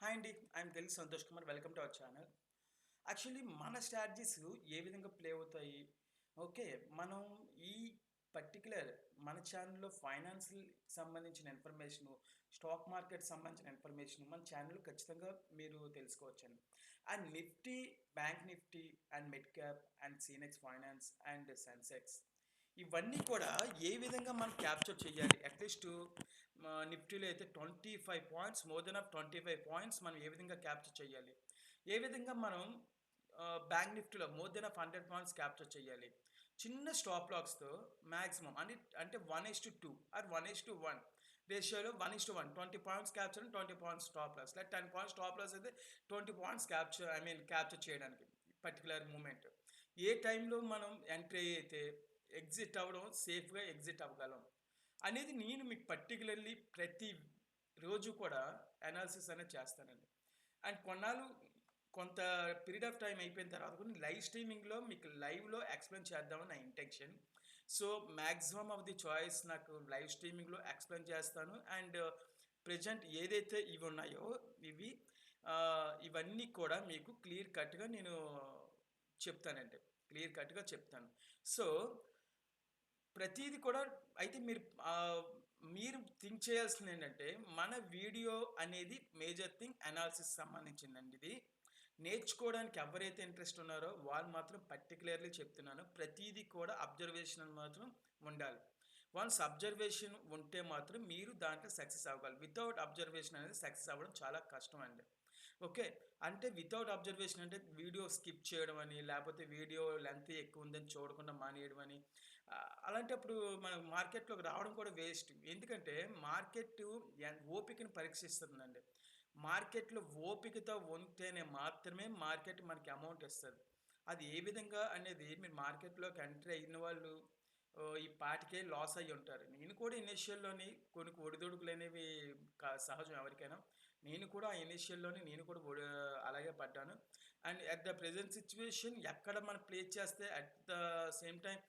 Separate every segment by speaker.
Speaker 1: Hi అండి. I'm గెల్ Santosh Kumar. Welcome to our channel. Actually మన స్ట్రాటజీస్ ఏ విధంగా ప్లే అవుతాయి? ఓకే. మనం ఈ పర్టిక్యులర్ మన ఛానెల్‌లో ఫైనాన్షియల్ సంబంధించిన ఇన్ఫర్మేషను, స్టాక్ మార్కెట్ సంబంధించిన ఇన్ఫర్మేషను మన ఛానెల్‌లో ఖచ్చితంగా మీరు తెలుసుకోవచ్చండి. And Nifty, bank Nifty and mid cap and CNX finance and Sensex ఇవన్నీ కూడా ఏ విధంగా మనం క్యాప్చర్ చేయాలి? అట్‌లీస్టు నిఫ్టీలో అయితే 25 points more than of 25 points మనం ఏ విధంగా క్యాప్చర్ చేయాలి? ఏ విధంగా మనం బ్యాంక్ నిఫ్టీలో more than of 100 points capture చేయాలి? చిన్న స్టాప్ లాస్‌తో మాక్సిమం అంటే 1:2 ఆర్ 1:1 రేషియోలో 1:1 20 points capture and 20 points stop loss. లేదా 10 పాయింట్స్ స్టాప్ లాస్ అయితే 20 పాయింట్స్ క్యాప్చర్ చేయడానికి పర్టిక్యులర్ మూమెంట్. ఏ టైంలో మనం ఎంట్రీ అయితే ఎగ్జిట్ అవ్వడం సేఫ్‌గా ఎగ్జిట్ అవ్వగలం అనేది నేను మీకు పర్టిక్యులర్‌లీ ప్రతి రోజు కూడా అనాలిసిస్ అనేది చేస్తానండి. అండ్ కొంత పీరియడ్ ఆఫ్ టైం అయిపోయిన తర్వాత కూడా లైవ్ స్ట్రీమింగ్‌లో మీకు లైవ్‌లో ఎక్స్‌ప్లెయిన్ చేద్దామని నా intention. So, maximum of the choice నాకు లైవ్ స్ట్రీమింగ్‌లో ఎక్స్‌ప్లెయిన్ చేస్తాను. అండ్ ప్రెజెంట్ ఏదైతే ఇవి ఉన్నాయో ఇవి ఇవన్నీ కూడా మీకు క్లియర్ కట్‌గా నేను చెప్తానండి. క్లియర్ కట్‌గా చెప్తాను. సో, ప్రతీది కూడా అయితే మీరు థింక్ చేయాల్సిందేంటంటే, మన వీడియో అనేది మేజర్ థింగ్ అనాలిసిస్ సంబంధించిందండి ఇది. నేర్చుకోవడానికి ఎవరైతే ఇంట్రెస్ట్ ఉన్నారో వాళ్ళు మాత్రం పర్టిక్యులర్‌లీ చెప్తున్నాను. ప్రతీది కూడా అబ్జర్వేషన్ మాత్రం ఉండాలి. వన్స్ అబ్జర్వేషన్ ఉంటే మాత్రం మీరు దాంట్లో సక్సెస్ అవ్వగలరు. వితౌట్ అబ్జర్వేషన్ అనేది సక్సెస్ అవ్వడం చాలా కష్టం అండి. ఓకే. అంటే వితౌట్ అబ్జర్వేషన్ అంటే వీడియో స్కిప్ చేయడం అని, లేపోతే వీడియో లెంత్ ఎక్కువుందని చూడకుండా మానేయడం అని. అలాంటప్పుడు మనం మార్కెట్‌లోకి రావడం కూడా వేస్ట్. ఎందుకంటే మార్కెట్టు ఓపికని పరీక్షిస్తుందండి. మార్కెట్‌లో ఓపికతో ఉంటేనే మాత్రమే మార్కెట్ మనకి అమౌంట్ ఇస్తది. అది ఏ విధంగా అనేది మీరు మార్కెట్‌లోకి ఎంటర్ అయిన వాళ్ళు ఈ పాటికే లాస్ అయ్యుంటారు. నేను కూడా ఇనీషియల్‌లోని కొన్ని ఒడిదుడుకులనేవి సహజం ఎవరికైనా. నేను కూడా ఆ ఇనీషియల్‌లోనే నేను కూడా అలాగే పడ్డాను. And at the present situation ఎక్కడ మనం ప్లే చేస్తే అట్ ద సేమ్ టైమ్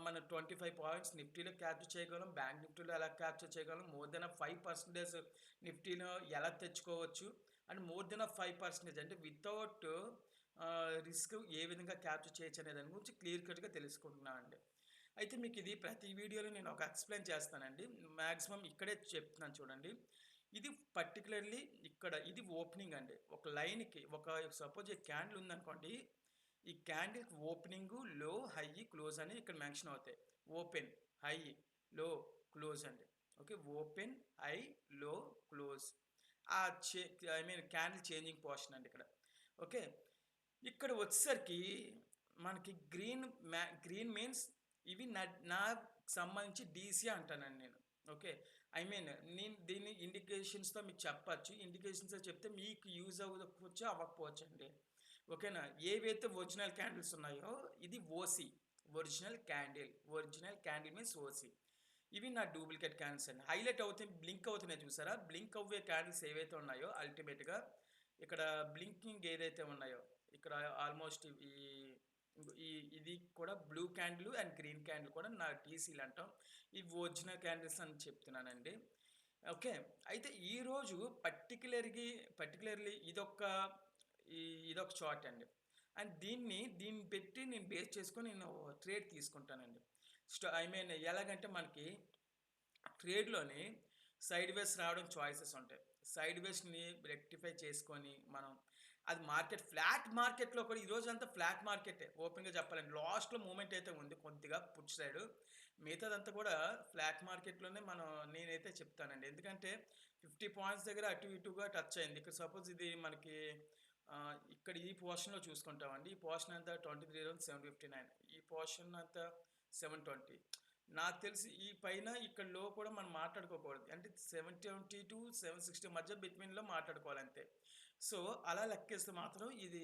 Speaker 1: మనం 25 పాయింట్స్ నిఫ్టీలో క్యాప్చర్ చేయగలం. బ్యాంక్ నిఫ్టీలో ఎలా క్యాప్చర్ చేయగలం. మోర్ దెన్ 5% నిఫ్టీలో ఎలా తెచ్చుకోవచ్చు. అండ్ మోర్ దెన్ 5% అంటే వితౌట్ రిస్క్ ఏ విధంగా క్యాప్చర్ చేయొచ్చు అనే దాని గురించి క్లియర్ కట్‌గా తెలుసుకుంటున్నానండి. అయితే మీకు ఇది ప్రతి వీడియోలో నేను ఒక ఎక్స్‌ప్లెయిన్ చేస్తానండి. మాక్సిమం ఇక్కడే చెప్తున్నాను చూడండి. ఇది పర్టిక్యులర్‌లీ ఇది ఓపెనింగ్ అండి. ఒక లైన్‌కి సపోజ్ ఈ క్యాండిల్ ఉందనుకోండి. ఈ క్యాండిల్‌కి ఓపెనింగు, లో, హై, క్లోజ్ అని ఇక్కడ మెన్షన్ అవుతాయి. ఓపెన్, హై, లో, క్లోజ్ అండి. ఓకే. ఓపెన్, హై, లో, క్లోజ్. ఆ చే క్యాండిల్ చేంజింగ్ పోర్షన్ అండి ఇక్కడ. ఓకే. ఇక్కడ వచ్చేసరికి మనకి గ్రీన్ మీన్స్ ఇవి నాకు సంబంధించి డీసీ అంటానండి నేను. ఓకే. నేను దీన్ని ఇండికేషన్స్‌తో మీకు చెప్పచ్చు. ఇండికేషన్స్‌తో చెప్తే మీకు యూజ్ అవ్వకపోవచ్చు, అవ్వకపోవచ్చండి. ఓకేనా. ఏవైతే ఒరిజినల్ క్యాండిల్స్ ఉన్నాయో ఇది OC. Original candle means OC. ఇవి నా డూప్లికేట్ క్యాండిల్స్ అండి. హైలైట్ అవుతాయి, బ్లింక్ అవుతున్నాయి చూసారా? బ్లింక్ అవ్వే క్యాండిల్స్ ఏవైతే ఉన్నాయో అల్టిమేట్‌గా ఇక్కడ బ్లింకింగ్ ఏదైతే ఉన్నాయో ఇక్కడ ఆల్మోస్ట్ ఈ ఈ ఇది కూడా blue candle and green candle కూడా నా టీసీలు అంటాం. ఇవి ఒరిజినల్ క్యాండిల్స్ అని చెప్తున్నానండి. ఓకే. అయితే ఈరోజు పర్టిక్యులర్‌లీ ఇదొక చార్ట్ అండి. అండ్ దీన్ని పెట్టి నేను బేస్ చేసుకొని నేను ట్రేడ్ తీసుకుంటానండి. ఎలాగంటే మనకి ట్రేడ్‌లోని సైడ్ వేస్ రావడం చాయిసెస్ ఉంటాయి. సైడ్ వేస్‌ని రెక్టిఫై చేసుకొని మనం అది ఫ్లాట్ మార్కెట్‌లో కూడా ఈరోజంతా ఫ్లాట్ మార్కెటే ఓపెన్‌గా చెప్పాలంటే. లాస్ట్‌లో మూవ్‌మెంట్ అయితే ఉంది కొద్దిగా పుట్ సైడ్. మిగతాదంతా కూడా ఫ్లాట్ మార్కెట్‌లోనే నేనైతే చెప్తానండి. ఎందుకంటే 50 పాయింట్స్ దగ్గర అటు ఇటుగా టచ్ అయింది. ఇక్కడ సపోజ్ ఇది మనకి ఇక్కడ ఈ పోర్షన్‌లో చూసుకుంటామండి. ఈ పోర్షన్ అంతా 23,759. ఈ పోర్షన్ అంతా 720. నాకు తెలిసి ఈ పైన ఇక్కడ లో కూడా మనం మాట్లాడుకోకూడదు. అంటే 720-760 మధ్య బిట్వీన్‌లో మాట్లాడుకోవాలి అంతే. సో, అలా లెక్కేస్తే మాత్రం ఇది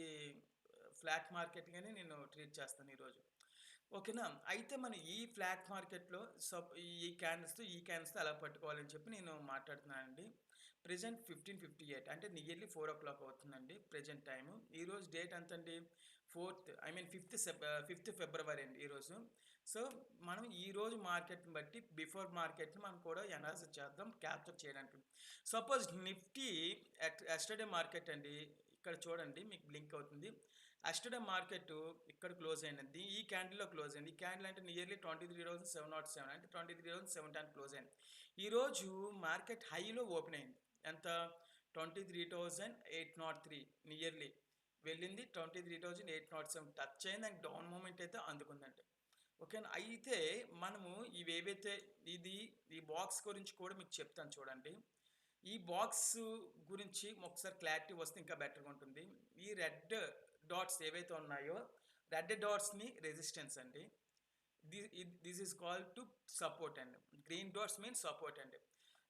Speaker 1: ఫ్లాట్ మార్కెట్‌గానే నేను ట్రీట్ చేస్తాను ఈరోజు. ఓకేనా. అయితే మనం ఈ ఫ్లాట్ మార్కెట్‌లో ఈ క్యాండిల్స్‌తో ఎలా పట్టుకోవాలని చెప్పి నేను మాట్లాడుతున్నానండి. ప్రెజెంట్ 15:58 అంటే నియర్లీ 4 o'clock అవుతుందండి ప్రెజెంట్ టైము. ఈరోజు డేట్ ఎంతండి? 5th ఫిబ్రవరి అండి ఈరోజు. సో మనం ఈరోజు మార్కెట్ని బట్టి బిఫోర్ మార్కెట్ని మనం కూడా అనాలిసిస్ చేద్దాం క్యాప్చర్ చేయడానికి. సపోజ్ నిఫ్టీ ఎస్టర్డే మార్కెట్ అండి, ఇక్కడ చూడండి మీకు బ్లింక్ అవుతుంది. ఎస్టర్డే మార్కెట్ ఇక్కడ క్లోజ్ అయింది, ఈ క్యాండిల్లో క్లోజ్ అయింది. ఈ క్యాండిల్ అంటే నియర్లీ 23,707 అంటే 23,710 క్లోజ్ అయింది. ఈరోజు మార్కెట్ హైలో ఓపెన్ అయింది. ఎంత? 23,803 నియర్లీ వెళ్ళింది. 23,807 టచ్ అయింది అండ్ డౌన్ మూమెంట్ అయితే అందుకుందండి. ఓకేనా? అయితే మనము ఇవేవైతే ఈ బాక్స్ గురించి కూడా మీకు చెప్తాను చూడండి. ఈ బాక్స్ గురించి ఒకసారి క్లారిటీ వస్తే ఇంకా బెటర్గా ఉంటుంది. ఈ రెడ్ డాట్స్ ఏవైతే ఉన్నాయో, రెడ్ డాట్స్ని రెసిస్టెన్స్ అండి. This is called to support అండి. గ్రీన్ డాట్స్ మీన్స్ సపోర్ట్ అండి.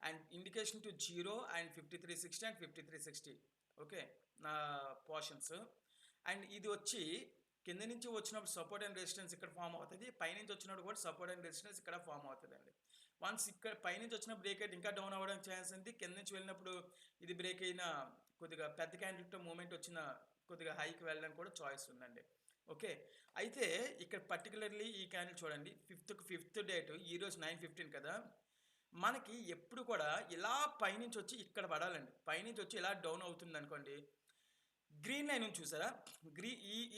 Speaker 1: And indication to 0 and 5360 and 5360. Okay, నా పోర్షన్స్. అండ్ ఇది వచ్చి కింద నుంచి వచ్చినప్పుడు సపోర్ట్ అండ్ రెసిస్టెన్స్ ఇక్కడ ఫామ్ అవుతుంది, పైనుంచి వచ్చినప్పుడు కూడా సపోర్ట్ అండ్ రెసిస్టెన్స్ ఇక్కడ ఫామ్ అవుతుంది అండి. వన్స్ ఇక్కడ పైనుంచి వచ్చిన బ్రేక్ అయితే ఇంకా డౌన్ అవ్వడానికి ఛాన్స్ ఉంది. కింద నుంచి వెళ్ళినప్పుడు ఇది బ్రేక్ అయిన కొద్దిగా పెద్ద క్యాండిల్తో మూమెంట్ వచ్చిన కొద్దిగా హైకి వెళ్ళడానికి కూడా చాయిస్ ఉందండి. ఓకే, అయితే ఇక్కడ పర్టికులర్లీ ఈ క్యాండిల్ చూడండి, ఫిఫ్త్ డేట్ ఈరోజు 9:15 కదా. మనకి ఎప్పుడు కూడా ఇలా పైనుంచి వచ్చి ఇక్కడ పడాలండి. పైనుంచి వచ్చి ఇలా డౌన్ అవుతుంది అనుకోండి, గ్రీన్ లైన్ చూసారా?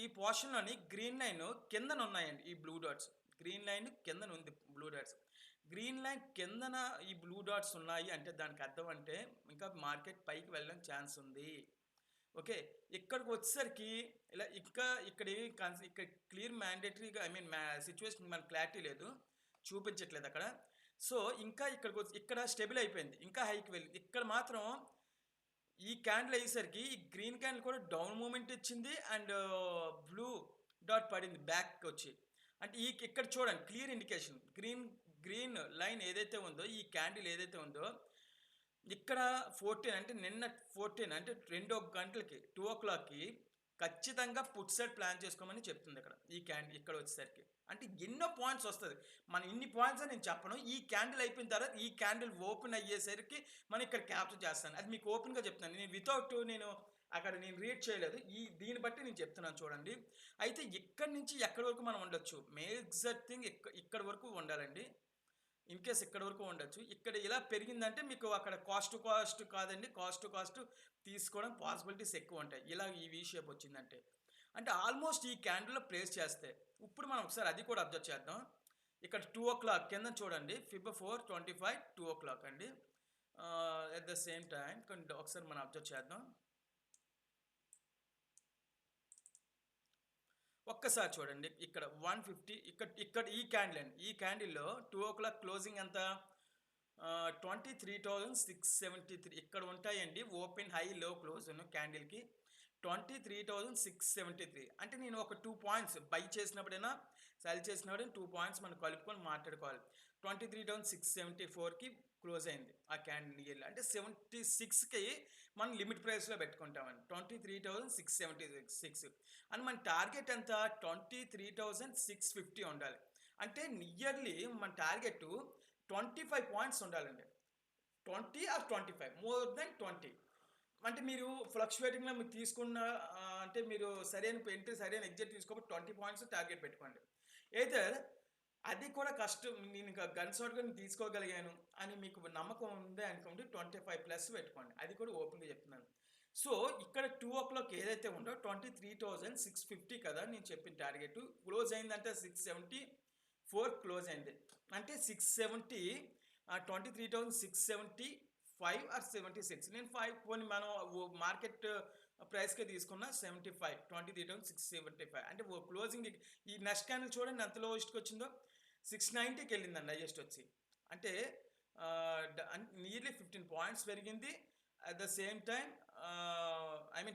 Speaker 1: ఈ పోర్షన్లోని గ్రీన్ లైన్ కిందన ఉన్నాయండి ఈ బ్లూ డాట్స్. గ్రీన్ లైన్ కిందన ఉంది బ్లూ డాట్స్. గ్రీన్ లైన్ కిందన ఈ బ్లూ డాట్స్ ఉన్నాయి అంటే దానికి అర్థం అంటే ఇంకా మార్కెట్ పైకి వెళ్ళడం ఛాన్స్ ఉంది. ఓకే, ఇక్కడికి వచ్చేసరికి ఇలా ఇక్కడ క్లియర్ మ్యాండేటరీగా సిచ్యువేషన్ మనకు క్లారిటీ లేదు, చూపించట్లేదు అక్కడ. సో ఇంకా ఇక్కడ స్టెబుల్ అయిపోయింది, ఇంకా హైకి వెళ్ళింది. ఇక్కడ మాత్రం ఈ క్యాండిల్ అయ్యేసరికి ఈ గ్రీన్ క్యాండిల్ కూడా డౌన్ మూమెంట్ ఇచ్చింది అండ్ బ్లూ డాట్ పడింది బ్యాక్ వచ్చి. అంటే ఇక్కడ చూడండి క్లియర్ ఇండికేషన్. గ్రీన్ లైన్ ఏదైతే ఉందో, ఈ క్యాండిల్ ఏదైతే ఉందో, ఇక్కడ 14 అంటే నిన్న 14 అంటే 2 గంటలకి 2 o'clockకి ఖచ్చితంగా పుట్ సైడ్ ప్లాన్ చేసుకోమని చెప్తుంది ఇక్కడ. ఈ క్యాండిల్ ఇక్కడ వచ్చేసరికి అంటే ఎన్నో పాయింట్స్ వస్తుంది. మనం ఇన్ని పాయింట్స్ నేను చెప్పను. ఈ క్యాండిల్ అయిపోయిన తర్వాత ఈ క్యాండిల్ ఓపెన్ అయ్యేసరికి మనం ఇక్కడ క్యాప్చర్ చేస్తాను. అది మీకు ఓపెన్గా చెప్తాను. నేను అక్కడ రీడ్ చేయలేదు, దీన్ని బట్టి నేను చెప్తున్నాను చూడండి. అయితే ఇక్కడి నుంచి ఎక్కడి వరకు మనం ఉండొచ్చు, మేజర్ థింగ్ ఇక్కడ వరకు ఉండాలండి. ఇన్ కేస్ ఇక్కడ వరకు ఉండొచ్చు. ఇక్కడ ఇలా పెరిగిందంటే మీకు అక్కడ కాస్ట్ కాదండి, కాస్ట్ తీసుకోవడం పాసిబిలిటీస్ ఎక్కువ ఉంటాయి. ఇలా ఈ వీ షేప్ వచ్చిందంటే అంటే ఆల్మోస్ట్ ఈ క్యాండిల్లో ప్లేస్ చేస్తే ఇప్పుడు మనం ఒకసారి అది కూడా అబ్జర్వ్ చేద్దాం. ఇక్కడ 2 o'clock కింద చూడండి, Feb 4/25 2 o'clock అండి. ఎట్ ద సేమ్ టైం ఒకసారి మనం అబ్జర్వ్ చేద్దాం. ఒక్కసారి చూడండి, ఇక్కడ 150 ఇక్కడ ఈ క్యాండిల్ అండి. ఈ క్యాండిల్లో 2 o'clock క్లోజింగ్ ఎంత? 23,673 ఇక్కడ ఉంటాయండి. ఓపెన్ హై లో క్లోజ్ ఉన్న క్యాండిల్కి 23,673. అంటే నేను ఒక 2 పాయింట్స్ బై చేసినప్పుడైనా సెల్ చేసినప్పుడైనా 2 పాయింట్స్ మనం కలుపుకొని మాట్లాడుకోవాలి. 23,674కి క్లోజ్ అయింది ఆ క్యాండిల్ ఇయర్లో. అంటే 76కి మనం లిమిట్ ప్రైస్లో పెట్టుకుంటామండి. 23,676 అండ్ మన టార్గెట్ ఎంత? 23,650 ఉండాలి. అంటే నియర్లీ మన టార్గెట్ 25 పాయింట్స్ ఉండాలండి. 20 or 25, మోర్ దెన్ 20. అంటే మీరు ఫ్లక్చువేటింగ్లో మీరు తీసుకున్న అంటే మీరు సరైన ఎగ్జిట్ తీసుకోకపోతే 20 పాయింట్స్ టార్గెట్ పెట్టుకోండి. అయితే అది కూడా కష్టం, నేను ఇంకా గన్స్ అవుట్గా తీసుకోగలిగాను అని మీకు నమ్మకం ఉంది అనుకోండి, 25+ పెట్టుకోండి. అది కూడా ఓపెన్గా చెప్తున్నాను. సో ఇక్కడ 2 o'clock ఏదైతే ఉందో 23,650 కదా నేను చెప్పిన టార్గెట్. క్లోజ్ అయిందంటే 674 క్లోజ్ అయింది. అంటే 670 23,675 or 76. నేను 5 పోనీ మనం మార్కెట్ ప్రైస్కే తీసుకున్న 75, 23,675. అంటే క్లోజింగ్ ఈ నెక్స్ట్ క్యాండిల్ చూడండి ఎంత లోయెస్ట్కి వచ్చిందో, 690కి వెళ్ళిందండి హైయెస్ట్ వచ్చి. అంటే నియర్లీ 15 పాయింట్స్ పెరిగింది. At the same time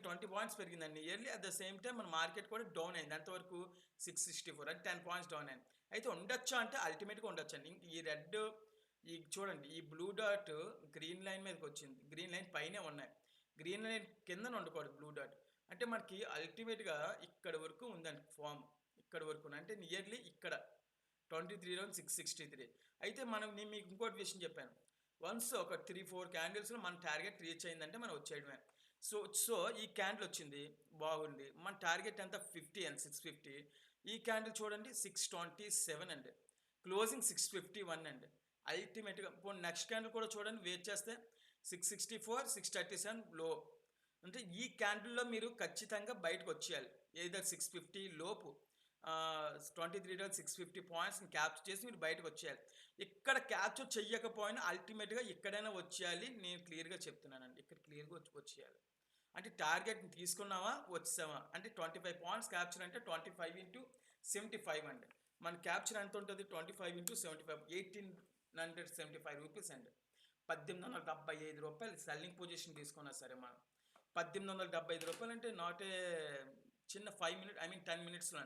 Speaker 1: 20 points పెరిగిందండి nearly. At the same time మన మార్కెట్ కూడా డౌన్ అయింది. అంతవరకు 664 అంటే 10 పాయింట్స్ డౌన్ అయింది. అయితే ఉండొచ్చా అంటే అల్టిమేట్గా ఉండొచ్చు అండి. ఈ రెడ్ చూడండి, ఈ బ్లూ డాట్ గ్రీన్ లైన్ మీదకి వచ్చింది. గ్రీన్ లైన్ పైనే ఉన్నాయి, గ్రీన్ లైన్ కింద ఉండకూడదు బ్లూ డాట్. అంటే మనకి అల్టిమేట్గా ఇక్కడ వరకు ఉందండి ఫామ్, ఇక్కడ వరకు అంటే నియర్లీ ఇక్కడ 23,663. అయితే నేను మీకు ఇంకోటి విషయం చెప్పాను. వన్స్ ఒక 3-4 క్యాండిల్స్లో మన టార్గెట్ రీచ్ అయిందంటే మనం వచ్చేయడమే. సో సో ఈ క్యాండిల్ వచ్చింది, బాగుంది. మన టార్గెట్ ఎంత 50 అండ్ 650. ఈ క్యాండిల్ చూడండి 627 అండి, క్లోజింగ్ 651 అండి. అల్టిమేట్గా ఇప్పుడు నెక్స్ట్ క్యాండిల్ కూడా చూడండి, వెయిట్ చేస్తే 664, 637 లో. అంటే ఈ క్యాండిల్లో మీరు ఖచ్చితంగా బయటకు వచ్చేయాలి, ఏదర్ 650 లోపు 23,650 పాయింట్స్ని క్యాప్చర్ చేసి మీరు బయటకు వచ్చేయాలి. ఇక్కడ క్యాప్చర్ చెయ్యకపోయినా అల్టిమేట్గా ఎక్కడైనా వచ్చేయాలి, నేను క్లియర్గా చెప్తున్నానండి. ఇక్కడ క్లియర్గా వచ్చేయాలి. అంటే టార్గెట్ని తీసుకున్నామా వచ్చామా, అంటే 25 పాయింట్స్ క్యాప్చర్ అంటే 25 ఇంటూ 75 అండి. మన క్యాప్చర్ ఎంత ఉంటుంది, 25 ఇంటూ 75, 1875 రూపీస్ అండి. 1875 రూపాయలు సెల్లింగ్ పొజిషన్ తీసుకున్నా సరే మనం 1875 రూపాయలు అంటే నాట్ ఏ చిన్న 5 మినిట్ 10 మినిట్స్లో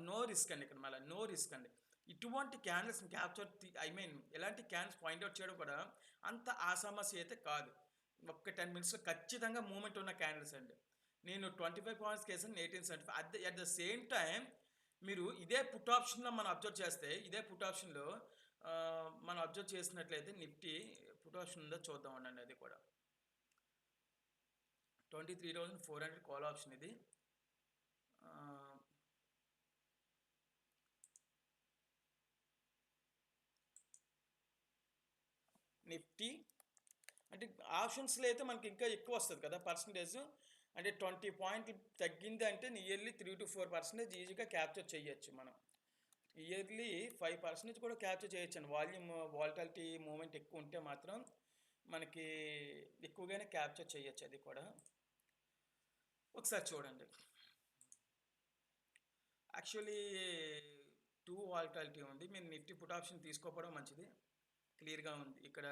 Speaker 1: నో రిస్క్ అండి. ఇక్కడ మళ్ళీ నో రిస్క్ అండి. ఇటువంటి క్యాండిల్స్ని క్యాప్చర్ ఎలాంటి క్యాండిల్స్ పాయింట్అవుట్ చేయడం కూడా అంత ఆసామస్య అయితే కాదు. ఒక్క 10 మినిట్స్లో ఖచ్చితంగా మూమెంట్ ఉన్న క్యాండిల్స్ అండి. నేను 25 పాయింట్స్ కేసాను 1875. అట్ ద సేమ్ టైం మీరు ఇదే పుట్ ఆప్షన్లో మనం అబ్జర్వ్ చేస్తే, ఇదే పుట్ ఆప్షన్లో మనం అబ్జర్వ్ చేసినట్లయితే నిఫ్టీ పుట్ ఆప్షన్ ఉందో చూద్దాం అండి. అది కూడా 23,400 కాల్ ఆప్షన్ ఇది. నిఫ్టీ అంటే ఆప్షన్స్లో అయితే మనకి ఇంకా ఎక్కువ వస్తుంది కదా పర్సంటేజ్. అంటే 20 పాయింట్లు తగ్గింది అంటే నియర్లీ 3 to 4% ఈజీగా క్యాప్చర్ చేయొచ్చు మనం. ఇయర్లీ 5% కూడా క్యాప్చర్ చేయొచ్చు అండి. వాలటాలిటీ మూమెంట్ ఎక్కువ ఉంటే మాత్రం మనకి ఎక్కువగానే క్యాప్చర్ చేయొచ్చు. అది కూడా ఒకసారి చూడండి. యాక్చువల్లీ 2 వాలటాలిటీ ఉంది, మీరు నిఫ్టీ పుట్ ఆప్షన్ తీసుకోకపోవడం మంచిది. క్లియర్గా ఉంది ఇక్కడ.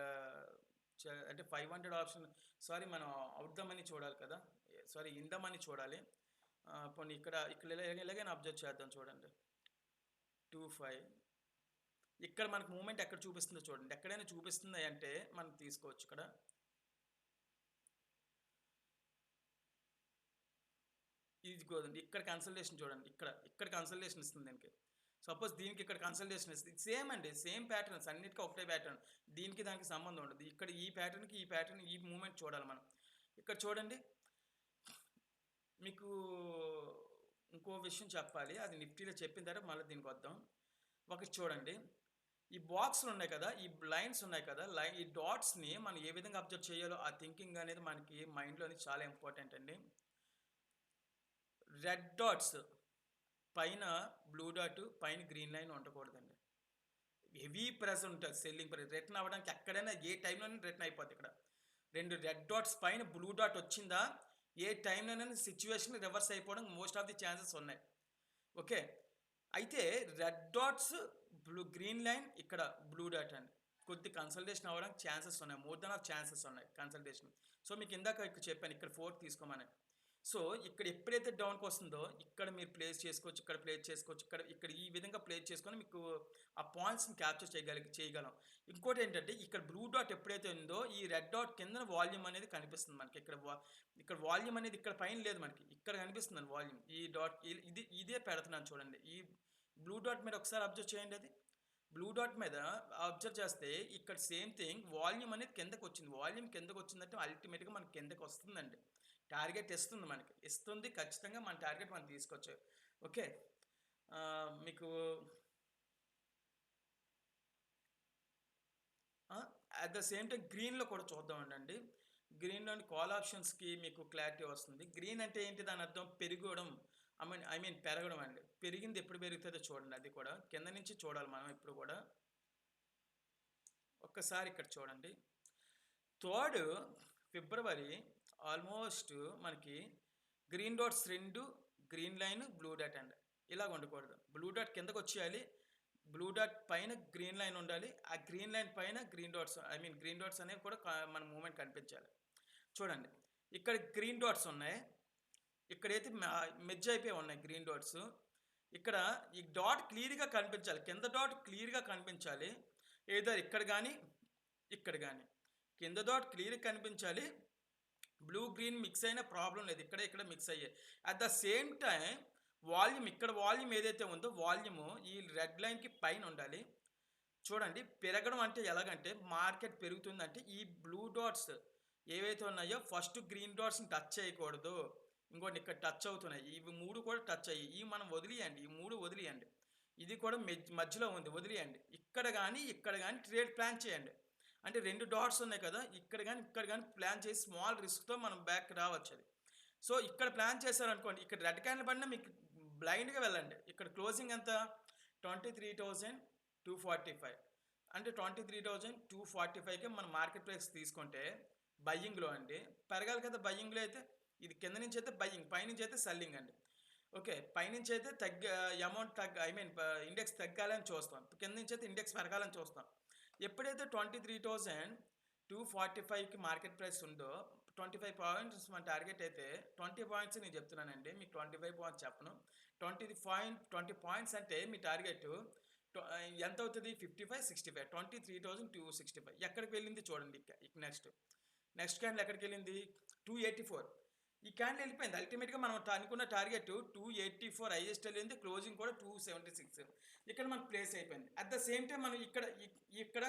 Speaker 1: అంటే 500 ఆప్షన్, సారీ మనం అవుట్ ద మనీ చూడాలి కదా, సారీ ఇన్ ద మనీ చూడాలి. పోనీ ఇక్కడ ఎలాగైనా అబ్జర్వ్ చేద్దాం. చూడండి 25 ఇక్కడ మనకు మూమెంట్ ఎక్కడ చూపిస్తుందో చూడండి. ఎక్కడైనా చూపిస్తుంది అంటే మనం తీసుకోవచ్చు. ఇక్కడ ఇది చూడండి, ఇక్కడ కన్సల్టేషన్ చూడండి, ఇక్కడ కన్సల్టేషన్ ఇస్తుంది దీనికి. సపోజ్ దీనికి ఇక్కడ కన్సల్టేషన్ ఇస్తుంది, సేమ్ అండి, సేమ్ ప్యాటర్న్స్ అన్నిటికీ ఒకటే ప్యాటర్న్, దీనికి దానికి సంబంధం ఉండదు. ఇక్కడ ఈ ప్యాటర్న్ ఈ మూమెంట్ చూడాలి మనం. ఇక్కడ చూడండి, మీకు ఇంకో విషయం చెప్పాలి, అది నిఫ్టీలో చెప్పిన తర్వాత మళ్ళీ దీనికి వద్దాం. ఒకటి చూడండి, ఈ బాక్స్లు ఉన్నాయి కదా, ఈ లైన్స్ ఉన్నాయి కదా, ఈ డాట్స్ని మనం ఏ విధంగా అబ్జర్వ్ చేయాలో ఆ థింకింగ్ అనేది మనకి మైండ్లోని చాలా ఇంపార్టెంట్ అండి. రెడ్ డాట్స్ పైన బ్లూ డాట్, పైన గ్రీన్ లైన్ ఉండకూడదండి. హెవీ ప్రెజర్ ఉంటుంది, సెల్లింగ్ ప్రెజర్ రిటర్న్ అవ్వడానికి ఎక్కడైనా ఏ టైంలోనే రిటర్న్ అయిపోద్ది. ఇక్కడ 2 రెడ్ డాట్స్ పైన బ్లూ డాట్ వచ్చిందా, ఏ టైంలోనైనా సిచ్యువేషన్ రివర్స్ అయిపోవడం మోస్ట్ ఆఫ్ ది ఛాన్సెస్ ఉన్నాయి. ఓకే, అయితే రెడ్ డాట్స్ గ్రీన్ లైన్, ఇక్కడ బ్లూ డాట్ అండి, కొద్ది కన్సల్టేషన్ అవ్వడానికి ఛాన్సెస్ ఉన్నాయి, మోర్ దెన్ ఆఫ్ ఛాన్సెస్ ఉన్నాయి కన్సల్టేషన్. సో మీకు ఇందాక ఇక్కడ చెప్పాను, ఇక్కడ 4 తీసుకోమని. సో ఇక్కడ ఎప్పుడైతే డౌన్కి వస్తుందో ఇక్కడ మీరు ప్లేస్ చేసుకోవచ్చు, ఇక్కడ ప్లేస్ చేసుకోవచ్చు, ఇక్కడ ఈ విధంగా ప్లేస్ చేసుకొని మీకు ఆ పాయింట్స్ని క్యాప్చర్ చేయగలం. ఇంకోటి ఏంటంటే, ఇక్కడ బ్లూ డాట్ ఎప్పుడైతే ఉందో ఈ రెడ్ డాట్ కింద వాల్యూమ్ అనేది కనిపిస్తుంది మనకి. ఇక్కడ వాల్యూమ్ అనేది ఇక్కడ పైన లేదు మనకి, ఇక్కడ కనిపిస్తుంది వాల్యూమ్. ఈ డాట్ ఇదే పెడుతున్నాను చూడండి. ఈ బ్లూ డాట్ మీద ఒకసారి అబ్జర్వ్ చేయండి. అది బ్లూ డాట్ మీద అబ్జర్వ్ చేస్తే ఇక్కడ సేమ్ థింగ్, వాల్యూమ్ అనేది కిందకు వచ్చింది. వాల్యూమ్ కిందకు వచ్చిందంటే అల్టిమేట్గా మనకి కిందకు వస్తుందండి. టార్గెట్ ఇస్తుంది ఖచ్చితంగా, మన టార్గెట్ మనం తీసుకోవచ్చు. ఓకే, మీకు అట్ ద సేమ్ టైం గ్రీన్లో కూడా చూద్దామండి. గ్రీన్లోని కాల్ ఆప్షన్స్కి మీకు క్లారిటీ వస్తుంది. గ్రీన్ అంటే ఏంటి, దాని అర్థం పెరగడం, ఐ మీన్ పెరగడం అండి. పెరిగింది ఎప్పుడు పెరుగుతుందో చూడండి, అది కూడా కింద నుంచి చూడాలి మనం ఎప్పుడు కూడా. ఒక్కసారి ఇక్కడ చూడండి, 3 ఫిబ్రవరి ఆల్మోస్ట్ మనకి green dots 2, green line, blue dot అండి. ఇలాగ ఉండకూడదు, బ్లూ డాట్ కిందకు వచ్చేయాలి, బ్లూ డాట్ పైన గ్రీన్ లైన్ ఉండాలి, ఆ గ్రీన్ లైన్ పైన గ్రీన్ డాట్స్ అనేవి కూడా మన మూమెంట్ కనిపించాలి. చూడండి, ఇక్కడ గ్రీన్ డాట్స్ ఉన్నాయి, ఇక్కడైతే మెర్జ్ అయిపోయి ఉన్నాయి గ్రీన్ డాట్స్. ఇక్కడ ఈ డాట్ క్లియర్గా కనిపించాలి, కింద డాట్ క్లియర్గా కనిపించాలి. ఏదో ఇక్కడ కానీ ఇక్కడ కానీ కింద డాట్ క్లియర్గా కనిపించాలి. బ్లూ గ్రీన్ మిక్స్ అయిన ప్రాబ్లం లేదు, ఇక్కడ మిక్స్ అయ్యాయి. At the same time volume, ఇక్కడ వాల్యూమ్ ఏదైతే ఉందో వాల్యూము ఈ రెడ్ లైన్కి పైన ఉండాలి. చూడండి పెరగడం అంటే ఎలాగంటే మార్కెట్ పెరుగుతుందంటే ఈ బ్లూ డాట్స్ ఏవైతే ఉన్నాయో ఫస్ట్ గ్రీన్ డాట్స్ని టచ్ చేయకూడదు. ఇంకోటి ఇక్కడ టచ్ అవుతున్నాయి. ఇవి 3 కూడా టచ్ అయ్యి ఇవి మనం వదిలియండి. ఈ 3 వదిలియండి. ఇది కూడా మధ్యలో ఉంది వదిలియండి. ఇక్కడ గాని ట్రేడ్ ప్లాన్ చేయండి. అంటే 2 డాట్స్ ఉన్నాయి కదా! ఇక్కడ గాని ప్లాన్ చేసి స్మాల్ రిస్క్‌తో మనం బ్యాక్ రావచ్చు అది. సో, ఇక్కడ ప్లాన్ చేశారనుకోండి ఇక్కడ రెడ్ క్యాండిల్ పడినా మీకు బ్లైండ్‌గా వెళ్ళండి. ఇక్కడ క్లోజింగ్ ఎంత? 23,245 అంటే 23,245కి మన మార్కెట్ ప్రైస్ తీసుకుంటే బయ్యింగ్‌లో అండి. పెరగాలి కదా! బయ్యింగ్‌లో అయితే ఇది కింద నుంచి అయితే బయ్యింగ్, పైనుంచి అయితే సెల్లింగ్ అండి. ఓకే. పైనుంచి అయితే అమౌంట్ ఐ మీన్ ఇండెక్స్ తగ్గాలని చూస్తాం. కింద నుంచి అయితే ఇండెక్స్ పెరగాలని చూస్తాం. ఎప్పుడైతే 23,245కి మార్కెట్ ప్రైస్ ఉందో 25 పాయింట్స్ మన టార్గెట్ అయితే 20 పాయింట్స్ నేను చెప్తున్నానండి. మీకు 25 పాయింట్స్ చెప్పను. 20 పాయింట్స్ అంటే మీ టార్గెట్ ఎంత అవుతుంది? 55, 65 23,265 ఎక్కడికి వెళ్ళింది చూడండి. నెక్స్ట్ క్యాండిల్ ఎక్కడికి వెళ్ళింది? 284. ఈ క్యాండిల్ వెళ్ళిపోయింది. అల్టిమేట్గా మనం అనుకున్న టార్గెట్ 284 హైయెస్ట్ వెళ్ళింది. క్లోజింగ్ కూడా 276 ఇక్కడ మనకు ప్లేస్ అయిపోయింది. అట్ ద సేమ్ టైం మనం ఇక్కడ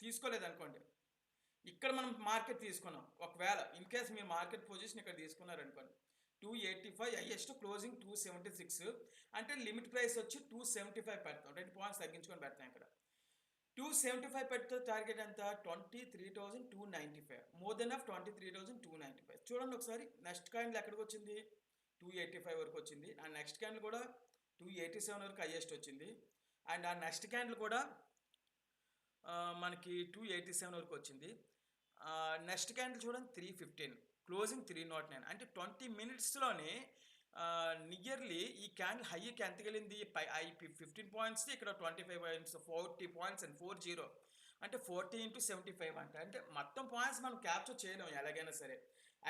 Speaker 1: తీసుకోలేదు అనుకోండి. ఇక్కడ మనం మార్కెట్ తీసుకున్నాం. ఒకవేళ ఇన్ కేస్ మీరు మార్కెట్ పొజిషన్ ఇక్కడ తీసుకున్నారనుకోండి 285 హైయెస్ట్, క్లోజింగ్ 276 అంటే లిమిట్ ప్రైస్ వచ్చి 275 పెడతాం. 2 పాయింట్స్ తగ్గించుకొని పెడతాం. ఇక్కడ 275 పెడితే టార్గెట్ ఎంత? 23,295 మోర్ దెన్ ఆఫ్ 23,295. చూడండి ఒకసారి నెక్స్ట్ క్యాండిల్ ఎక్కడికి వచ్చింది? 285 వరకు వచ్చింది. ఆ నెక్స్ట్ క్యాండిల్ కూడా 287 వరకు హైయెస్ట్ వచ్చింది. అండ్ ఆ నెక్స్ట్ క్యాండిల్ కూడా మనకి 287 వరకు వచ్చింది. నెక్స్ట్ క్యాండిల్ చూడండి 315, క్లోజింగ్ 309 అంటే 20 మినిట్స్లోనే నియర్లీ ఈ క్యాండిల్ హైకి ఎంతకి వెళ్ళింది? 15 పాయింట్స్, ఇక్కడ 25 పాయింట్స్, 40 పాయింట్స్ అండ్ 40 అంటే 40 into 75 అంటే మొత్తం పాయింట్స్ మనం క్యాప్చర్ చేయలేం ఎలాగైనా సరే.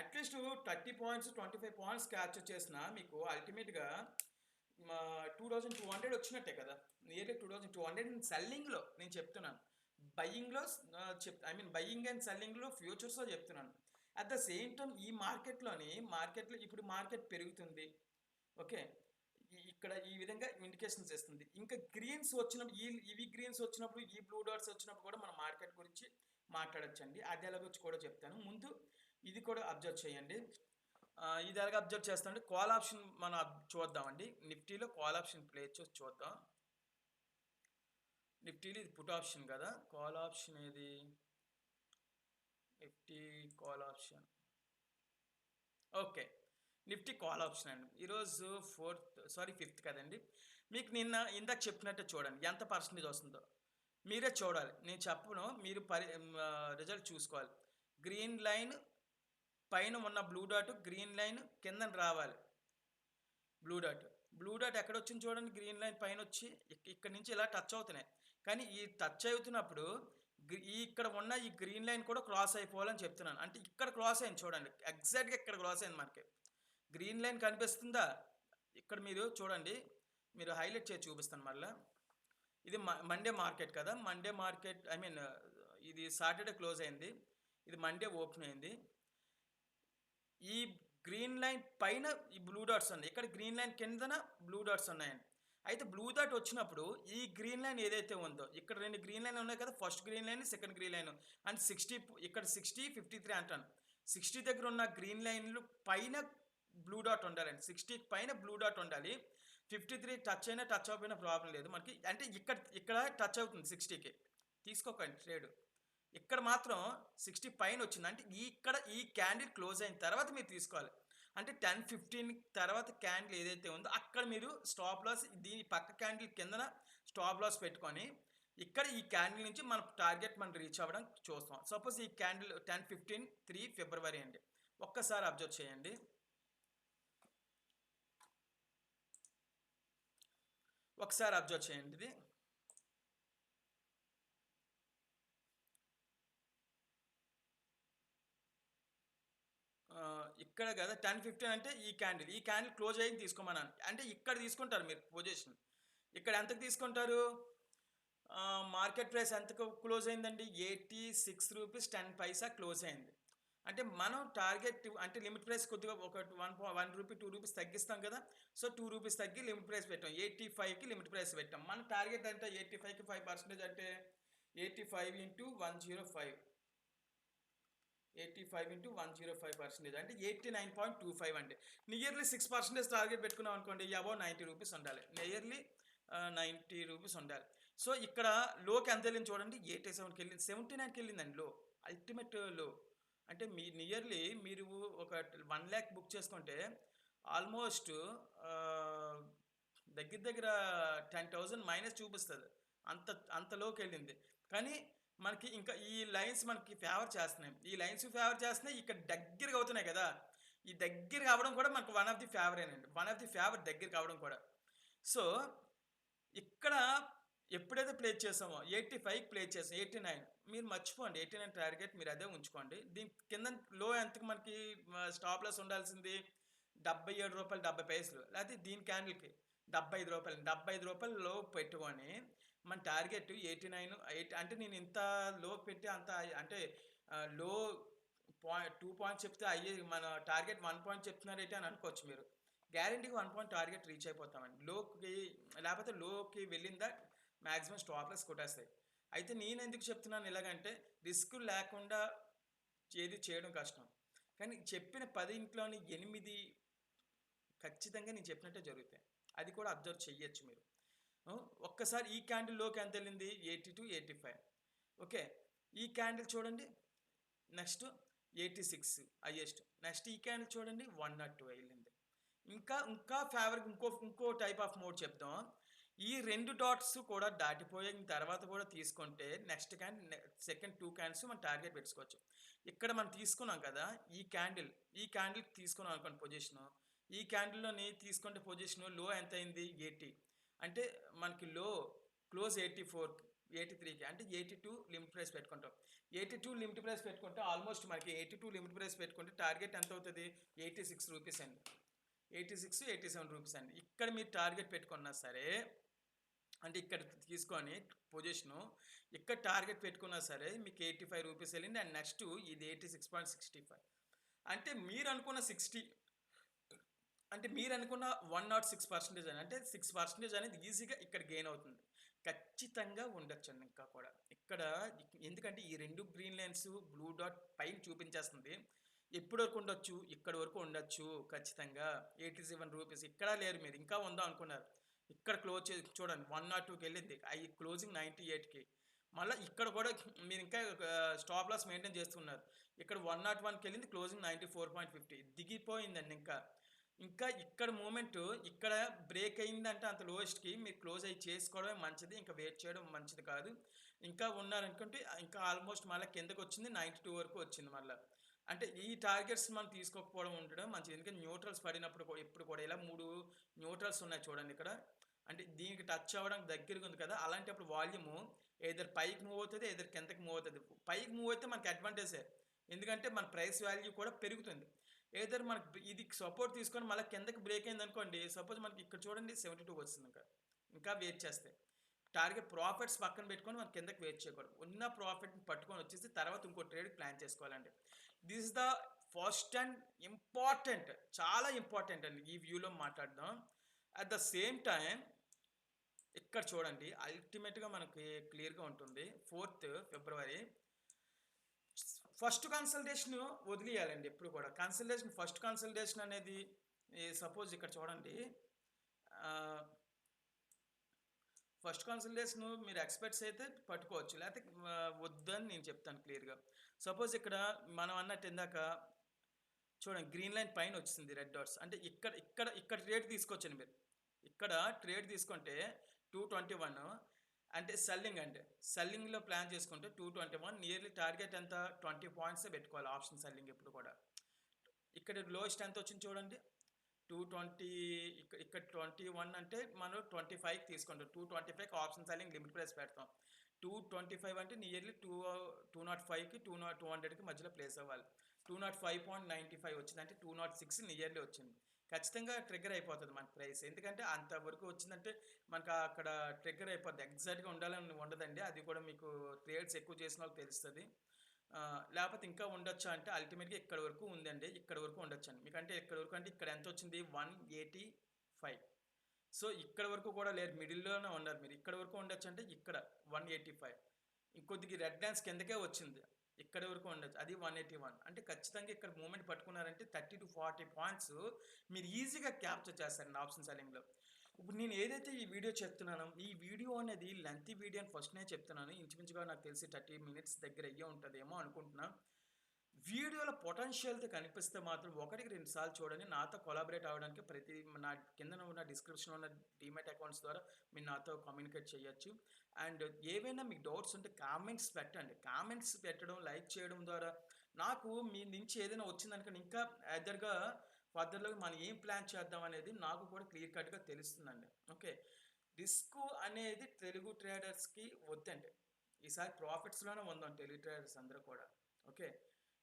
Speaker 1: అట్లీస్ట్ 30 పాయింట్స్ 25 పాయింట్స్ క్యాప్చర్ చేసినా మీకు అల్టిమేట్గా 2,200 వచ్చినట్టే కదా. నియర్లీ 2,200 సెల్లింగ్లో నేను చెప్తున్నాను. బయ్యింగ్లో బయ్యింగ్ అండ్ సెల్లింగ్లో ఫ్యూచర్స్లో చెప్తున్నాను. అట్ ద సేమ్ టైం ఈ మార్కెట్లో ఇప్పుడు మార్కెట్ పెరుగుతుంది. ఓకే. ఇక్కడ ఈ విధంగా ఇండికేషన్స్ ఇస్తుంది. ఇంకా గ్రీన్స్ వచ్చినప్పుడు ఇవి గ్రీన్స్ వచ్చినప్పుడు ఈ బ్లూ డాట్స్ వచ్చినప్పుడు కూడా మనం మార్కెట్ గురించి మాట్లాడచ్చండి. అది ఎలాగో కూడా చెప్తాను. ముందు ఇది కూడా అబ్జర్వ్ చేయండి. ఇది ఎలాగ అబ్జర్వ్ చేస్తామంటే కాల్ ఆప్షన్ మనం చూద్దామండి. నిఫ్టీలో కాల్ ఆప్షన్ ప్లే చేసి చూద్దాం. నిఫ్టీలో ఇది పుట్ ఆప్షన్ కదా. కాల్ ఆప్షన్ ఏది? Nifty call option. Okay. Nifty call option అండి. ఈరోజు 5th కదండి. మీకు ఇందాక చెప్పినట్టే చూడండి ఎంత పర్సంటేజ్ వస్తుందో మీరే చూడాలి. నేను చెప్పను, మీరు రిజల్ట్ చూసుకోవాలి. గ్రీన్ లైన్ పైన ఉన్న బ్లూ డాట్, గ్రీన్ లైన్ కింద రావాలి. బ్లూ డాట్ ఎక్కడ వచ్చింది చూడండి. గ్రీన్ లైన్ పైన వచ్చి ఇక్కడ నుంచి ఇలా టచ్ అవుతున్నాయి. కానీ ఈ టచ్ అవుతున్నప్పుడు ఇక్కడ ఉన్న ఈ గ్రీన్ లైన్ కూడా క్రాస్ అయిపోవాలని చెప్తున్నాను. అంటే ఇక్కడ క్రాస్ అయింది చూడండి. ఎగ్జాక్ట్గా ఇక్కడ క్రాస్ అయింది. మనకి గ్రీన్ లైన్ కనిపిస్తుందా? ఇక్కడ మీరు చూడండి, మీరు హైలైట్ చేసి చూపిస్తాను మళ్ళీ. ఇది మండే మార్కెట్ కదా. మండే మార్కెట్ ఇది సాటర్డే క్లోజ్ అయింది. ఇది మండే ఓపెన్ అయింది. ఈ గ్రీన్ లైన్ పైన ఈ బ్లూ డాట్స్ ఉన్నాయి. ఇక్కడ గ్రీన్ లైన్ కిందన బ్లూ డాట్స్ ఉన్నాయండి. అయితే బ్లూ డాట్ వచ్చినప్పుడు ఈ గ్రీన్ లైన్ ఏదైతే ఉందో, ఇక్కడ 2 గ్రీన్ లైన్ ఉన్నాయి కదా. First green line, second green line and 60, ఇక్కడ 60, 53 అంటాను. 60 దగ్గర ఉన్న గ్రీన్ లైన్లు పైన బ్లూ డాట్ ఉండాలండి. 60 పైన బ్లూ డాట్ ఉండాలి. 53 టచ్ అయినా టచ్ అవ్వకపోయినా ప్రాబ్లం లేదు మనకి. అంటే ఇక్కడ టచ్ అవుతుంది 60కి, తీసుకోకండి ట్రేడ్. ఇక్కడ మాత్రం 60 పైన వచ్చింది. అంటే ఈ క్యాండిల్ క్లోజ్ అయిన తర్వాత మీరు తీసుకోవాలి. అంటే 10-15 తర్వాత క్యాండిల్ ఏదైతే ఉందో అక్కడ మీరు స్టాప్ లాస్, దీని పక్క క్యాండిల్ కిందన స్టాప్ లాస్ పెట్టుకొని ఇక్కడ ఈ క్యాండిల్ నుంచి మన టార్గెట్ మనం రీచ్ అవ్వడం చూస్తాం. సపోజ్ ఈ క్యాండిల్ 10-15 3 ఫిబ్రవరి అండి. ఒక్కసారి అబ్జర్వ్ చేయండి. ఇది ఇక్కడ కదా 10-15 అంటే ఈ క్యాండిల్ క్లోజ్ అయ్యి తీసుకోమన్నాను. అంటే ఇక్కడ తీసుకుంటారు మీరు పొజిషన్. ఇక్కడ ఎంతకు తీసుకుంటారు? మార్కెట్ ప్రైస్ ఎంతకు క్లోజ్ అయిందండి? 86 రూపీస్ 10 పైసా క్లోజ్ అయింది. అంటే మనం టార్గెట్ అంటే లిమిట్ ప్రైస్ కొద్దిగా ఒక 1 రూపీ 2 రూపీస్ తగ్గిస్తాం కదా! సో, 2 రూపీస్ తగ్గి లిమిట్ ప్రైస్ పెట్టాం. 85కి లిమిట్ ప్రైస్ పెట్టాం. మన టార్గెట్ అంటే 85కి 5% అంటే 85 ఇంటూ 105. 85 ఇంటూ 105% అంటే 89.25 అండి. నియర్లీ 6% టార్గెట్ పెట్టుకున్నాం అనుకోండి. అబౌవ్ 90 రూపీస్ ఉండాలి. నియర్లీ 90 రూపీస్ ఉండాలి. సో, ఇక్కడ లోకి ఎంత వెళ్ళింది చూడండి. 87కి వెళ్ళింది. 79కి వెళ్ళిందండి లో. అల్టిమేట్ లో. అంటే మీ నియర్లీ మీరు ఒక 1,00,000 బుక్ చేసుకుంటే ఆల్మోస్ట్ ఆహ్, దగ్గర దగ్గర 10,000 మైనస్ చూపిస్తది. అంత అంతలోకి వెళ్ళింది. కానీ మనకి ఇంకా ఈ లైన్స్ మనకి ఫేవర్ చేస్తున్నాయి. ఈ లైన్స్ ఫేవర్ చేస్తున్నాయి. ఇక్కడ దగ్గరగా అవుతున్నాయి కదా! ఈ దగ్గరగా అవ్వడం కూడా మనకు వన్ ఆఫ్ ది ఫేవరేనండి. వన్ ఆఫ్ ది ఫేవర్ దగ్గరకి అవ్వడం కూడా. సో, ఇక్కడ ఎప్పుడైతే ప్లేస్ చేసామో 85కి ప్లేస్ చేసాం. 89 మీరు మర్చిపోండి. 89 టార్గెట్ మీరు అదే ఉంచుకోండి. దీని కింద లో ఎంతకి మనకి స్టాప్ లాస్ ఉండాల్సింది రూ. 77.70 లేకపోతే దీని క్యాండిల్‌కి రూ. 75 రూ. 75 లో పెట్టుకొని మన టార్గెట్ 89 అంటే నేను ఇంత లో పెట్టి అంత అంటే లో 2 పాయింట్స్ చెప్తే మన టార్గెట్ 1 పాయింట్ చెప్తున్నారేంటి అని అనుకోవచ్చు మీరు. గ్యారంటీగా 1 పాయింట్ టార్గెట్ రీచ్ అయిపోతామండి. లేకపోతే లోకి వెళ్ళిందా మాక్సిమం స్టాప్ లాస్ కొట్టేస్తాయి. అయితే నేనెందుకు చెప్తున్నాను ఇలాగంటే రిస్క్ లేకుండా ఏది చేయడం కష్టం. కానీ చెప్పిన 10 8 ఖచ్చితంగా నేను చెప్పినట్టే జరుగుతాయి. అది కూడా అబ్జర్వ్ చెయ్యొచ్చు మీరు. ఒక్కసారి ఈ క్యాండిల్ లోకి ఎంత వెళ్ళింది? 82, 85. ఓకే. ఈ క్యాండిల్ చూడండి. Next 86 highest. నెక్స్ట్ ఈ క్యాండిల్ చూడండి 102 వెళ్ళింది. ఇంకా ఫేవర్‌గా ఇంకో టైప్ ఆఫ్ మోడ్ చెప్దాం. ఈ 2 డాట్స్ కూడా దాటిపోయిన తర్వాత కూడా తీసుకుంటే నెక్స్ట్ సెకండ్ 2 క్యాండిల్స్ మనం టార్గెట్ పెట్టుకోవచ్చు. ఇక్కడ మనం తీసుకున్నాం కదా! ఈ క్యాండిల్ తీసుకున్నాం అనుకోండి పొజిషను. ఈ క్యాండిల్‌లోని తీసుకుంటే పొజిషను లో ఎంత అయింది? 80. అంటే మనకి లో క్లోజ్ 84, 83కి అంటే 82 లిమిట్ ప్రైస్ పెట్టుకుంటాం. 82 లిమిట్ ప్రైస్ పెట్టుకుంటే ఆల్మోస్ట్ మనకి 82 లిమిట్ ప్రైస్ పెట్టుకుంటే టార్గెట్ ఎంత అవుతది? 86 రూపీస్ అండి. 86, 87 రూపీస్ అండి. ఇక్కడ మీరు టార్గెట్ పెట్టుకున్నా సరే అంటే ఇక్కడ తీసుకొని పొజిషను ఇక్కడ టార్గెట్ పెట్టుకున్నా సరే మీకు 85 రూపీస్ వెళ్ళింది. అండ్ నెక్స్ట్ ఇది 86.65 అంటే మీరు అనుకున్న 60 అంటే మీరు అనుకున్న 106% అని అంటే 6% అనేది ఈజీగా ఇక్కడ గెయిన్ అవుతుంది. ఖచ్చితంగా ఉండొచ్చండి ఇంకా కూడా. ఇక్కడ ఎందుకంటే ఈ 2 గ్రీన్ లైన్స్ బ్లూ డాట్ పైన చూపించేస్తుంది. ఎప్పటి వరకు ఉండొచ్చు? ఇక్కడి వరకు ఉండొచ్చు ఖచ్చితంగా. 87 రూపీస్ ఇక్కడ లేరు మీరు. ఇంకా ఉందాం అనుకున్నారు. ఇక్కడ క్లోజ్ చేసి చూడండి 102కి వెళ్ళింది. క్లోజింగ్ 98కి. మళ్ళీ ఇక్కడ కూడా మీరు ఇంకా స్టాప్ లాస్ మెయింటైన్ చేస్తున్నారు. ఇక్కడ 101కి వెళ్ళింది క్లోజింగ్ 94.50 దిగిపోయిందండి ఇంకా. ఇంకా ఇక్కడ మూమెంట్ ఇక్కడ బ్రేక్ అయిందంటే అంత లోయెస్ట్‌కి మీరు క్లోజ్ అయ్యి చేసుకోవడమే మంచిది. ఇంకా వెయిట్ చేయడం మంచిది కాదు. ఇంకా ఉన్నారనుకుంటే ఇంకా ఆల్మోస్ట్ మళ్ళీ కిందకొచ్చింది 92 వరకు వచ్చింది మళ్ళా. అంటే ఈ టార్గెట్స్ మనం తీసుకోకపోవడం ఉండడం మంచిది. ఎందుకంటే న్యూట్రల్స్ పడినప్పుడు ఎప్పుడు కూడా ఇలా 3 న్యూట్రల్స్ ఉన్నాయి చూడండి ఇక్కడ. అంటే దీనికి టచ్ అవ్వడానికి దగ్గరగా ఉంది కదా! అలాంటప్పుడు వాల్యూము ఎయిదర్ పైకి మూవ్ అవుతది, ఎయిదర్ కిందకి మూవ్ అవుతది. పైకి మూవ్ అయితే మనకి అడ్వాంటేజే. ఎందుకంటే మన ప్రైస్ వాల్యూ కూడా పెరుగుతుంది. ఎయిదర్ మనకి ఇది సపోర్ట్ తీసుకొని మళ్ళీ కిందకి బ్రేక్ అయిందనుకోండి. సపోజ్ మనకి ఇక్కడ చూడండి 72 వచ్చింది ఇంకా వెయిట్ చేస్తే. టార్గెట్ ప్రాఫిట్స్ పక్కన పెట్టుకొని మనం కిందకి వెయిట్ చేయకూడదు. ఉన్న ప్రాఫిట్‌ని పట్టుకొని వచ్చేసి తర్వాత ఇంకో ట్రేడ్ ప్లాన్ చేసుకోవాలండి. This is the first and important చాలా ఇంపార్టెంట్ అండి ఈ వ్యూలో మాట్లాడదాం. అట్ ద సేమ్ టైం ఇక్కడ చూడండి అల్టిమేట్‌గా మనకి క్లియర్‌గా ఉంటుంది. 4th ఫిబ్రవరి ఫస్ట్ కన్సల్టేషన్ వదిలేయాలండి ఎప్పుడు కూడా. ఫస్ట్ కన్సల్టేషన్ అనేది సపోజ్ ఇక్కడ చూడండి. ఫస్ట్ కన్సల్టేషన్ మీరు ఎక్స్‌పర్ట్స్ అయితే పట్టుకోవచ్చు. లేకపోతే వద్దని నేను చెప్తాను క్లియర్‌గా. సపోజ్ ఇక్కడ మనం అన్నట్టు ఇందాక చూడండి గ్రీన్ లైన్ పైన వచ్చింది రెడ్ డాట్స్. అంటే ఇక్కడ ట్రేడ్ తీసుకోవచ్చండి మీరు. ఇక్కడ ట్రేడ్ తీసుకుంటే 221 అంటే సెల్లింగ్ అండి. సెల్లింగ్‌లో ప్లాన్ చేసుకుంటే 221 నియర్లీ టార్గెట్ ఎంత 20 పాయింట్సే పెట్టుకోవాలి ఆప్షన్ సెల్లింగ్ ఎప్పుడు కూడా. ఇక్కడ లోయెస్ట్ ఎంత వచ్చింది చూడండి. 220 ఇక్కడ 21 అంటే మనం 25కి తీసుకుంటాం. 225కి ఆప్షన్ సెల్లింగ్ లిమిట్ ప్రైస్ పెడతాం. 225 అంటే నియర్లీ 205కి 200కి మధ్యలో ప్లేస్ అవ్వాలి. 205.95 వచ్చింది. అంటే 206 నియర్లీ వచ్చింది. ఖచ్చితంగా ట్రిగ్గర్ అయిపోతుంది మన ప్రైస్. ఎందుకంటే అంతవరకు వచ్చిందంటే మనకు అక్కడ ట్రిగ్గర్ అయిపోద్ది. ఎగ్జాక్ట్‌గా ఉండాలని ఉండదండి. అది కూడా మీకు ట్రేడ్స్ ఎక్కువ చేసిన వాళ్ళకి తెలుస్తది. లేకపోతే ఇంకా ఉండొచ్చా అంటే అల్టిమేట్‌గా ఇక్కడ వరకు ఉందండి. ఇక్కడ వరకు ఉండొచ్చండి. మీకంటే ఇక్కడ వరకు అంటే ఇక్కడ ఎంతొచ్చింది 185. సో, ఇక్కడ వరకు కూడా లేరు. మిడిల్‌లోనే ఉన్నారు మీరు. ఇక్కడ వరకు ఉండొచ్చంటే ఇక్కడ 185. ఇంకొద్దిగా రెడ్ లైన్స్ కిందకే వచ్చింది. ఇక్కడి వరకు ఉండొచ్చు. అది 181. అంటే ఖచ్చితంగా ఇక్కడ మూవ్‌మెంట్ పట్టుకున్నారంటే 30-40 పాయింట్స్ మీరు ఈజీగా క్యాప్చర్ చేస్తారండి ఆప్షన్ సెల్లింగ్‌లో. ఇప్పుడు నేను ఏదైతే ఈ వీడియో చెప్తున్నానో, ఈ వీడియో అనేది లెంతీ వీడియో అని ఫస్ట్‌నే చెప్తున్నాను. ఇంచుమించుగా నాకు తెలిసి 30 మినిట్స్ దగ్గర అయ్యే ఉంటదేమో అనుకుంటున్నా. వీడియోలో పొటెన్షియల్‌తో కనిపిస్తే మాత్రం ఒకటికి 2 సార్లు చూడండి. నాతో కొలాబరేట్ అవ్వడానికి నా కిందన ఉన్న డిస్క్రిప్షన్‌లో ఉన్న డీమ్యాట్ అకౌంట్స్ ద్వారా మీరు నాతో కమ్యూనికేట్ చేయొచ్చు. అండ్ ఏవైనా మీకు డౌట్స్ ఉంటే కామెంట్స్ పెట్టండి. కామెంట్స్ పెట్టడం, లైక్ చేయడం ద్వారా నాకు మీ నుంచి ఏదైనా వచ్చిందనుకోండి ఇంకా ఫర్దర్‌లో మనం ఏం ప్లాన్ చేద్దాం అనేది నాకు కూడా క్లియర్ కట్‌గా తెలుస్తుందండి. ఓకే. రిస్కు అనేది తెలుగు ట్రేడర్స్‌కి వద్దండి. ఈసారి ప్రాఫిట్స్‌లోనే ఉందాం తెలుగు ట్రేడర్స్ అందరూ కూడా. ఓకే.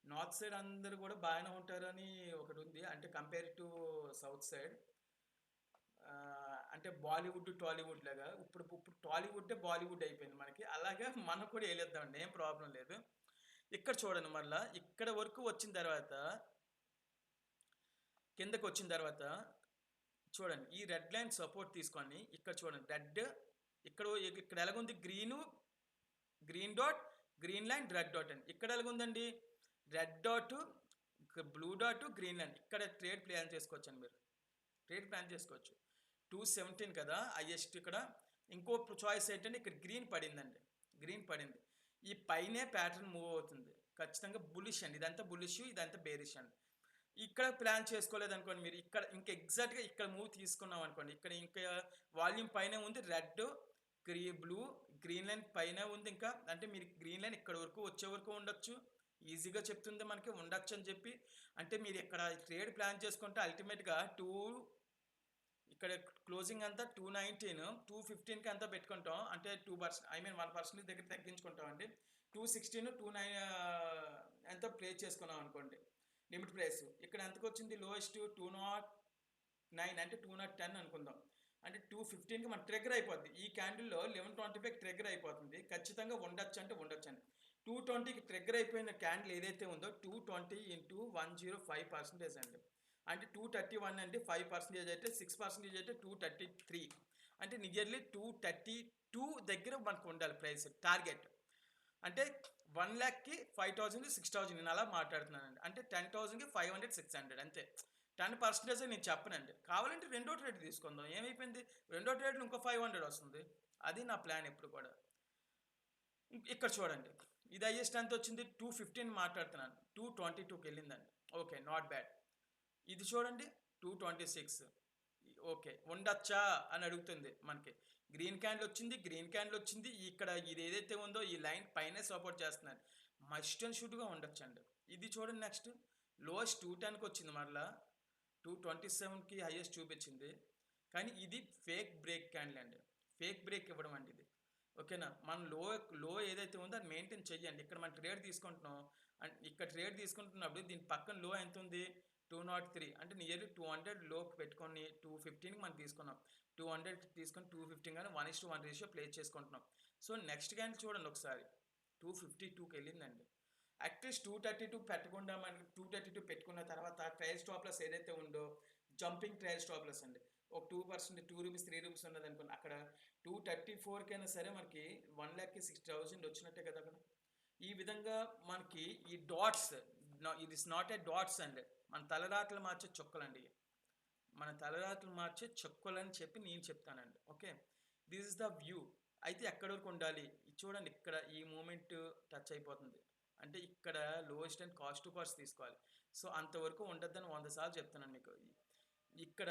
Speaker 1: నార్త్ సైడ్ అందరూ కూడా బాగానే ఉంటారని ఒకటుంది. అంటే కంపేర్ టు సౌత్ సైడ్. అంటే బాలీవుడ్, టాలీవుడ్ లాగా. ఇప్పుడు టాలీవుడ్డే బాలీవుడ్ అయిపోయింది మనకి. అలాగా మనం కూడా ఎళ్ళేద్దామండి. ఏం ప్రాబ్లమ్ లేదు. ఇక్కడ చూడండి మరలా. ఇక్కడ వరకు వచ్చిన తర్వాత కిందకొచ్చిన తర్వాత చూడండి. ఈ రెడ్ లైన్ సపోర్ట్ తీసుకొని ఇక్కడ చూడండి. ఇక్కడ ఎలాగుంది green dot, green line, red dot అండి. ఇక్కడ ఎలాగుందండి? Red dot, blue dot, green line. ఇక్కడ ట్రేడ్ ప్లాన్ చేసుకోవచ్చండి మీరు. ట్రేడ్ ప్లాన్ చేసుకోవచ్చు. 217 కదా హైయెస్ట్ ఇక్కడ. ఇంకో చాయిస్ ఏంటంటే ఇక్కడ గ్రీన్ పడిందండి. గ్రీన్ పడింది. ఈ పైనే ప్యాటర్న్ మూవ్ అవుతుంది. ఖచ్చితంగా బులిష్ అండి. ఇదంతా బులిష్, ఇదంతా బేరిష్ అండి. ఇక్కడ ప్లాన్ చేసుకోలేదనుకోండి మీరు ఇక్కడ ఇంకా ఎగ్జాక్ట్‌గా ఇక్కడ మూవ్ తీసుకున్నాం అనుకోండి. ఇక్కడ ఇంకా వాల్యూమ్ పైనే ఉంది రెడ్, బ్లూ, గ్రీన్ లైన్ పైనే ఉంది ఇంకా. అంటే మీరు గ్రీన్ లైన్ ఇక్కడ వరకు వచ్చే వరకు ఉండొచ్చు. ఈజీగా చెప్తుంది మనకి ఉండొచ్చు అని చెప్పి. అంటే మీరు ఇక్కడ ట్రేడ్ ప్లాన్ చేసుకుంటే అల్టిమేట్‌గా ఇక్కడ క్లోజింగ్ అంతా 219, 215కి అంతా పెట్టుకుంటాం. అంటే 1% దగ్గర తగ్గించుకుంటాం అండి. 216, 29 ఎంతో ప్లేస్ చేసుకున్నాం అనుకోండి. Limit price. ఇక్కడ ఎంతకొచ్చింది లోయెస్ట్ 209 అంటే 210 అనుకుందాం. అంటే 215కి మన ట్రిగ్గర్ అయిపోద్ది. ఈ క్యాండిల్‌లో 1125 ట్రిగ్గర్ అయిపోతుంది. ఖచ్చితంగా ఉండొచ్చు అంటే ఉండొచ్చండి. 220కి ట్రిగ్గర్ అయిపోయిన క్యాండిల్ ఏదైతే ఉందో 220 ఇంటూ 105% అండి. అంటే 231 అండి. 5% అయితే 6% అయితే 233. అంటే నియర్లీ 232 దగ్గర మనకు ఉండాలి ప్రైస్ టార్గెట్. అంటే 1,00,000కి 5,000, 6,000 నేను అలా మాట్లాడుతున్నానండి. అంటే 10,000కి 500, 600 అంతే. 10% నేను చెప్పనండి. కావాలంటే రెండో ట్రేడ్ తీసుకుందాం. ఏమైపోయింది? రెండో ట్రేడ్‌లో ఇంకో 500 వస్తుంది. అది నా ప్లాన్ ఎప్పుడు కూడా. ఇక్కడ చూడండి. ఇది హైయెస్ట్ ఎంత వచ్చింది? 215 మాట్లాడుతున్నాను. 222కి వెళ్ళిందండి. ఓకే. Not bad. ఇది చూడండి 226. ఓకే. ఉండొచ్చా అని అడుగుతుంది మనకి. గ్రీన్ క్యాండిల్ వచ్చింది. ఇక్కడ ఇది ఏదైతే ఉందో ఈ లైన్ పైనే సపోర్ట్ చేస్తున్నాను. మస్ట్ అండ్ షుడ్‌గా ఉండొచ్చండి. ఇది చూడండి నెక్స్ట్ లోయెస్ట్ 210కి వచ్చింది మరలా. 227కి హైయెస్ట్ చూపించింది. కానీ ఇది ఫేక్ బ్రేక్ క్యాండిల్ అండి. ఫేక్ బ్రేక్ ఇవ్వడం అండి ఇది. ఓకేనా? మనం లో ఏదైతే ఉందో అది మెయింటైన్ చెయ్యండి. ఇక్కడ మనం ట్రేడ్ తీసుకుంటున్నాం. ఇక్కడ ట్రేడ్ తీసుకుంటున్నప్పుడు దీని పక్కన లో ఎంత ఉంది? 203 అంటే నియర్లీ 200 లోకి పెట్టుకొని 215కి మనం తీసుకున్నాం. 200 తీసుకొని 215 కానీ 1:1 రేషియో ప్లేస్ చేసుకుంటున్నాం. సో నెక్స్ట్ క్యాండిల్ చూడండి ఒకసారి 252కి వెళ్ళిందండి. అట్లీస్ట్ 232 పెట్టకుండా మనకి 232 పెట్టుకున్న తర్వాత ట్రయల్ స్టాప్ లాస్ ఏదైతే ఉందో జంపింగ్ ట్రయల్ స్టాప్ లాస్ అండి. ఒక 2%, 2 రూపీస్, 3 రూపీస్ ఉన్నది అనుకోండి. అక్కడ 234కైనా సరే మనకి 1,00,000కి 6,000 వచ్చినట్టే కదా అక్కడ. ఈ విధంగా మనకి ఈ డాట్స్ ఇది ఇస్ నాట్ ఏ డాట్స్ అండి. మన తలరాతలు మార్చే చుక్కలండి. మన తలరాతలు మార్చే చుక్కలని చెప్పి నేను చెప్తానండి. Okay. This is the view. అయితే ఎక్కడి వరకు ఉండాలి? చూడండి ఇక్కడ ఈ మూమెంట్ టచ్ అయిపోతుంది. అంటే ఇక్కడ lowest and cost to cost తీసుకోవాలి. సో అంతవరకు ఉండొద్దని 100 సార్లు చెప్తున్నాను మీకు. ఇక్కడ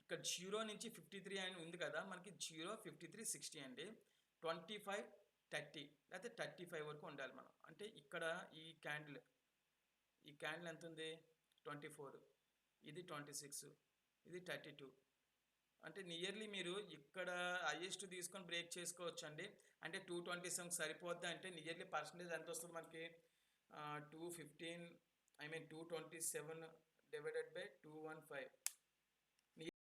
Speaker 1: 0 నుంచి 53 అని ఉంది కదా మనకి 0, 53, 60 అండి. 25, 30 లేకపోతే 35 వరకు ఉండాలి మనం. అంటే ఇక్కడ ఈ క్యాండిల్ ఎంత ఉంది? 24, ఇది 26, ఇది 32. అంటే నియర్లీ మీరు ఇక్కడ హైయెస్ట్ తీసుకొని బ్రేక్ చేసుకోవచ్చండి. అంటే 227 సరిపోద్దా అంటే నియర్లీ పర్సెంటేజ్ ఎంత వస్తుంది మనకి? 227 డివైడెడ్ బై 215